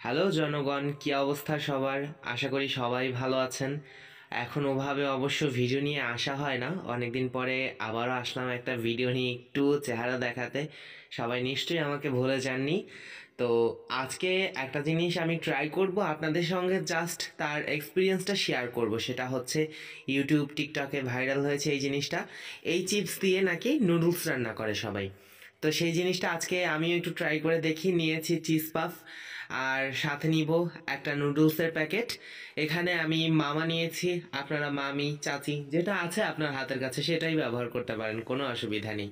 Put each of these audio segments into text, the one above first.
Hello জনগণ, কি অবস্থা সবার? আশা করি সবাই ভালো আছেন। এখন ওভাবে অবশ্য ভিডিও নিয়ে আসা হয় না, অনেকদিন পরে আবারও আসলাম একটা ভিডিও নিয়ে একটু চেহারা দেখাতে। সবাই নিশ্চয়ই আমাকে ভুলে যাননি। তো আজকে একটা জিনিস আমি ট্রাই করব আপনাদের সঙ্গে, জাস্ট তার এক্সপিরিয়েন্সটা শেয়ার করব। সেটা হচ্ছে ইউটিউব টিকটকে ভাইরাল হয়েছে এই জিনিসটা। এই চিপস দিয়ে নাকি নুডলস রান্না করে সবাই। তো সেই জিনিসটা আজকে আমিও একটু ট্রাই করে দেখি। নিয়েছি চিজ পাফ, আর সাথে নিব একটা নুডলসের প্যাকেট। এখানে আমি মামা নিয়েছি, আপনারা মামি চাচি যেটা আছে আপনার হাতের কাছে সেটাই ব্যবহার করতে পারেন, কোনো অসুবিধা নেই।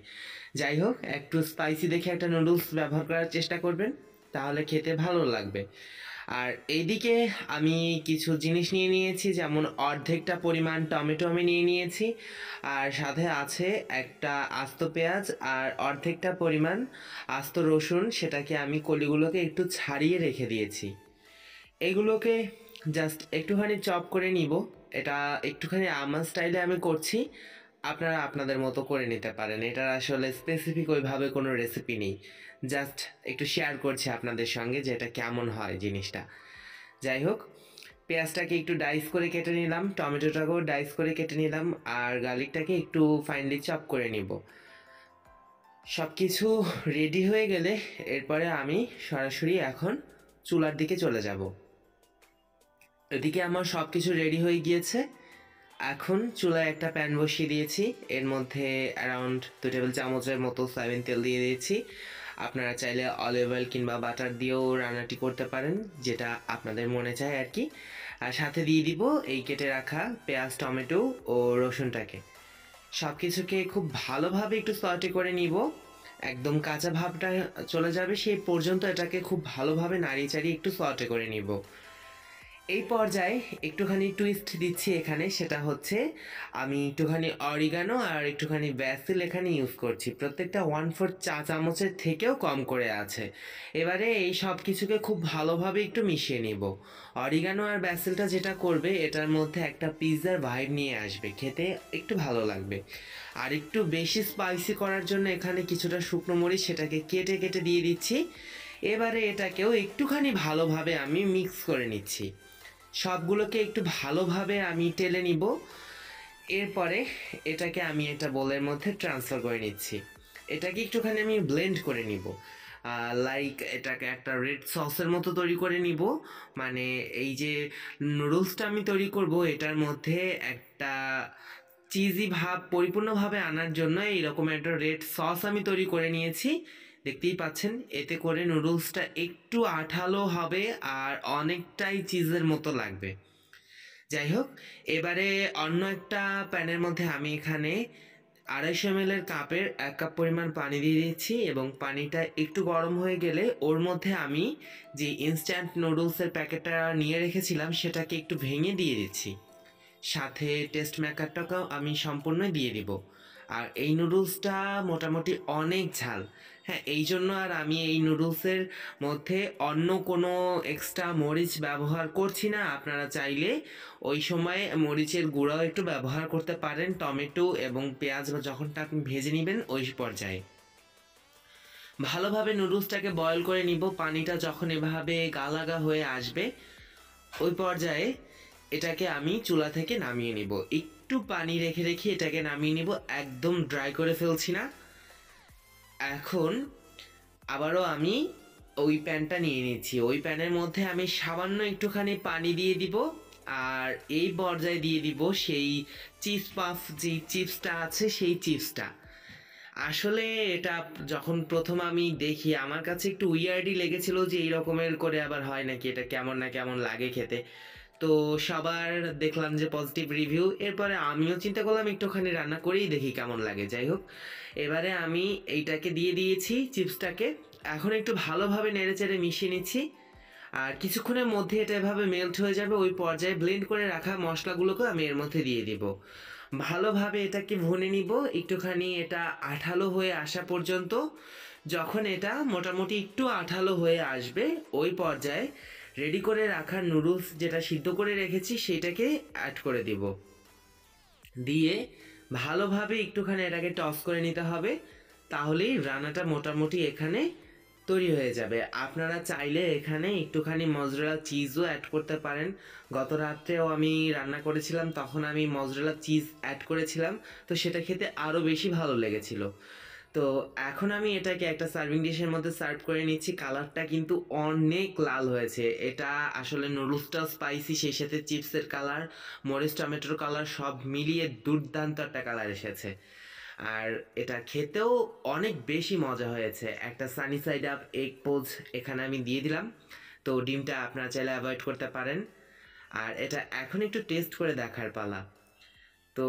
যাই হোক, একটু স্পাইসি দেখে একটা নুডলস ব্যবহার করার চেষ্টা করবেন, তাহলে খেতে ভালো লাগবে। আর এইদিকে আমি কিছু জিনিস নিয়ে নিয়েছি, যেমন অর্ধেকটা পরিমাণ টমেটো আমি নিয়ে নিয়েছি, আর সাথে আছে একটা আস্ত পেঁয়াজ আর অর্ধেকটা পরিমাণ আস্ত রসুন, সেটাকে আমি কলিগুলোকে একটু ছাড়িয়ে রেখে দিয়েছি। এগুলোকে জাস্ট একটুখানি চপ করে নিব। এটা একটুখানি আমার স্টাইলে আমি করছি, আপনারা আপনাদের মতো করে নিতে পারেন। এটার আসলে স্পেসিফিক ওইভাবে কোনো রেসিপি নেই, জাস্ট একটু শেয়ার করছি আপনাদের সঙ্গে যে এটা কেমন হয় জিনিসটা। যাই হোক, পেঁয়াজটাকে একটু ডাইস করে কেটে নিলাম, টমেটোটাকেও ডাইস করে কেটে নিলাম, আর গার্লিকটাকে একটু ফাইনলি চপ করে নিব। সব কিছু রেডি হয়ে গেলে এরপরে আমি সরাসরি এখন চুলার দিকে চলে যাব। এদিকে আমার সব কিছু রেডি হয়ে গিয়েছে। এখন চুলায় একটা প্যান বসিয়ে দিয়েছি, এর মধ্যে অ্যারাউন্ড 2 টেবিল চামচের মতো সয়াবিন তেল দিয়ে দিয়েছি। আপনারা চাইলে অলিভ অয়েল কিংবা বাটার দিয়েও রান্নাটি করতে পারেন, যেটা আপনাদের মনে চায় আর কি। আর সাথে দিয়ে দিব এই কেটে রাখা পেঁয়াজ, টমেটো ও রসুনটাকে। সব কিছুকে খুব ভালোভাবে একটু সটে করে নিব, একদম কাঁচা ভাবটা চলে যাবে সেই পর্যন্ত এটাকে খুব ভালোভাবে নাড়িয়ে চাড়িয়ে একটু সটে করে নিব। এই পর্যায়ে একটুখানি টুইস্ট দিচ্ছি এখানে, সেটা হচ্ছে আমি একটুখানি অরিগানো আর একটুখানি ব্যাসিল এখানে ইউজ করছি। প্রত্যেকটা 1/4 চা চামচের থেকেও কম করে আছে। এবারে এই সব কিছুকে খুব ভালোভাবে একটু মিশিয়ে নিব। অরিগানো আর ব্যাসিলটা যেটা করবে, এটার মধ্যে একটা পিৎজার ভাইব নিয়ে আসবে, খেতে একটু ভালো লাগবে। আর একটু বেশি স্পাইসি করার জন্য এখানে কিছুটা শুকনো মরিচ সেটাকে কেটে কেটে দিয়ে দিচ্ছি। এবারে এটাকেও একটুখানি ভালোভাবে আমি মিক্স করে নিচ্ছি, সবগুলোকে একটু ভালোভাবে আমি টেলে নিব। এরপরে এটাকে আমি একটা বোলের মধ্যে ট্রান্সফার করে নিচ্ছি। এটাকে একটুখানি আমি ব্লেন্ড করে নিব, লাইক এটাকে একটা রেড সসের মতো তৈরি করে নিব। মানে এই যে নুডলসটা আমি তৈরি করব, এটার মধ্যে একটা চিজি ভাব পরিপূর্ণভাবে আনার জন্য এইরকম একটা রেড সস আমি তৈরি করে নিয়েছি। দেখতেই পাচ্ছেন, এতে করে নুডলসটা একটু আঠালো হবে আর অনেকটাই চিজের মতো লাগবে। যাই হোক, এবারে অন্য একটা প্যানের মধ্যে আমি এখানে 250 ml এর কাপের 1 কাপ পরিমাণ পানি দিয়ে দিচ্ছি, এবং পানিটা একটু গরম হয়ে গেলে ওর মধ্যে আমি যে ইনস্ট্যান্ট নুডলসের প্যাকেটটা নিয়ে রেখেছিলাম সেটাকে একটু ভেঙে দিয়ে দিচ্ছি। সাথে টেস্ট মেকারটাকেও আমি সম্পূর্ণ দিয়ে দিব। আর এই নুডলসটা মোটামুটি অনেক ঝাল। হ্যাঁ, এই জন্য আর আমি এই নুডলসের মধ্যে অন্য কোনো এক্সট্রা মরিচ ব্যবহার করছি না। আপনারা চাইলে ওই সময় মরিচের গুঁড়াও একটু ব্যবহার করতে পারেন, টমেটো এবং পেঁয়াজ যখনটা আপনি ভেজে নেবেন ওই পর্যায়ে। ভালোভাবে নুডলসটাকে বয়ল করে নিব। পানিটা যখন এভাবে গালাগা হয়ে আসবে ওই পর্যায়ে এটাকে আমি চুলা থেকে নামিয়ে নিব। একটু পানি রেখে রেখে এটাকে নামিয়ে নিব, একদম ড্রাই করে ফেলছি না। এখন আবারও আমি ওই প্যানটা নিয়ে নিচ্ছি, ওই প্যানের মধ্যে আমি সামান্য একটুখানি পানি দিয়ে দিব, আর এই পর্যায়ে দিয়ে দিব সেই চিজ পাফ যে চিপসটা আছে সেই চিপসটা। আসলে এটা যখন প্রথম আমি দেখি আমার কাছে একটু উইয়ার্ডই লেগেছিল যে এই রকমের করে আবার হয় নাকি, এটা কেমন না কেমন লাগে খেতে। তো সবার দেখলাম যে পজিটিভ রিভিউ, এরপরে আমিও চিন্তা করলাম একটুখানি রান্না করেই দেখি কেমন লাগে। যাই হোক, এবারে আমি এইটাকে দিয়ে দিয়েছি চিপসটাকে। এখন একটু ভালোভাবে নেড়েচেড়ে মিশিয়ে নিচ্ছি, আর কিছুক্ষণের মধ্যে এটা এভাবে মেল্ট হয়ে যাবে। ওই পর্যায়ে ব্লেন্ড করে রাখা মশলাগুলোকে আমি এর মধ্যে দিয়ে দিব। ভালোভাবে এটাকে ভুনে নিব একটুখানি, এটা আঠালো হয়ে আসা পর্যন্ত। যখন এটা মোটামুটি একটু আঠালো হয়ে আসবে ওই পর্যায়ে রেডি করে রাখা নুডলস যেটা সিদ্ধ করে রেখেছি সেটাকে অ্যাড করে দিব। দিয়ে ভালোভাবে একটুখানি এটাকে টস করে নিতে হবে, তাহলেই রান্নাটা মোটামুটি এখানে তৈরি হয়ে যাবে। আপনারা চাইলে এখানে একটুখানি মজরেলা চিজও অ্যাড করতে পারেন। গত রাত্রেও আমি রান্না করেছিলাম, তখন আমি মজরেলা চিজ অ্যাড করেছিলাম, তো সেটা খেতে আরও বেশি ভালো লেগেছিল। তো এখন আমি এটাকে একটা সার্ভিং ডিশের মধ্যে সার্ভ করে নিচ্ছি। কালারটা কিন্তু অনেক লাল হয়েছে। এটা আসলে নুডলসটাও স্পাইসি, সেই সাথে চিপসের কালার, মরিচ টমেটোর কালার সব মিলিয়ে দুর্দান্ত একটা কালার এসেছে। আর এটা খেতেও অনেক বেশি মজা হয়েছে। একটা sunny side up egg poach এখানে আমি দিয়ে দিলাম। তো ডিমটা আপনারা চাইলে অ্যাভয়েড করতে পারেন। আর এটা এখন একটু টেস্ট করে দেখার পালা। তো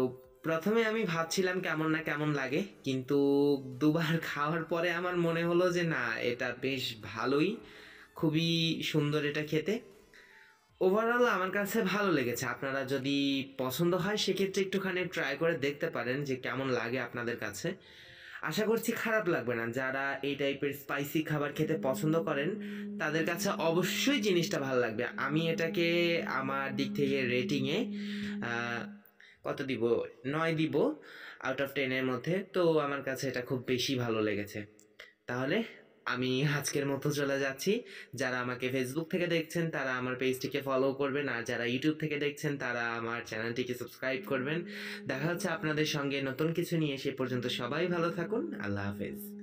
প্রথমে আমি ভাবছিলাম কেমন না কেমন লাগে, কিন্তু দুবার খাওয়ার পরে আমার মনে হলো যে না, এটা বেশ ভালোই, খুবই সুন্দর এটা খেতে। ওভারঅল আমার কাছে ভালো লেগেছে। আপনারা যদি পছন্দ হয় সেক্ষেত্রে একটুখানি ট্রাই করে দেখতে পারেন যে কেমন লাগে আপনাদের কাছে। আশা করছি খারাপ লাগবে না। যারা এই টাইপের স্পাইসি খাবার খেতে পছন্দ করেন তাদের কাছে অবশ্যই জিনিসটা ভালো লাগবে। আমি এটাকে আমার দিক থেকে রেটিংয়ে কত দিব, 9 দিব আউট অফ 10-এর মধ্যে। তো আমার কাছে এটা খুব বেশি ভালো লেগেছে। তাহলে আমি আজকের মতো চলে যাচ্ছি। যারা আমাকে ফেসবুক থেকে দেখছেন তারা আমার পেজটিকে ফলো করবেন, আর যারা ইউটিউব থেকে দেখছেন তারা আমার চ্যানেলটিকে সাবস্ক্রাইব করবেন। দেখা হচ্ছে আপনাদের সঙ্গে নতুন কিছু নিয়ে। সে পর্যন্ত সবাই ভালো থাকুন। আল্লাহ হাফেজ।